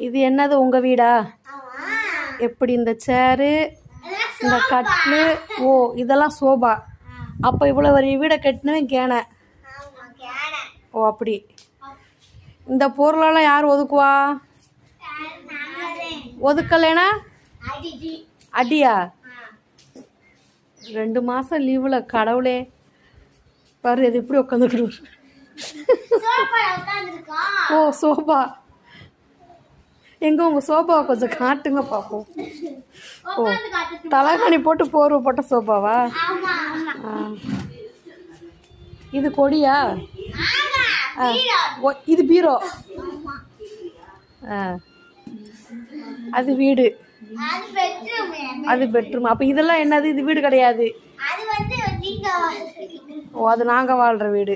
இது என்னது உங்க வீடா? எப்படி இந்த சேரு, இந்த கட்லு, ஓ இதெல்லாம் சோபா. அப்போ இவ்வளோ ஒரு வீடை கட்டினவன் கேனை. ஓ அப்படி. இந்த பொருளெல்லாம் யார் ஒதுக்குவா? ஒதுக்கலைனா அடியா? 2 மாதம் லீவில் கடவுளே பாரு இது இப்படி உட்காந்துக்கிட்டு. ஓ சோபா எங்க உங்க சோபாவை கொஞ்சம் காட்டுங்க பார்ப்போம். ஓ தலைகாணி போட்டு போர்வை போட்ட சோபாவா? இது கொடியா? இது பீரோ. அது வீடு, அது பெட்ரூம். அப்போ இதெல்லாம் என்னது? இது வீடு கிடையாது. ஓ அது நாங்கள் வாழ்கிற வீடு.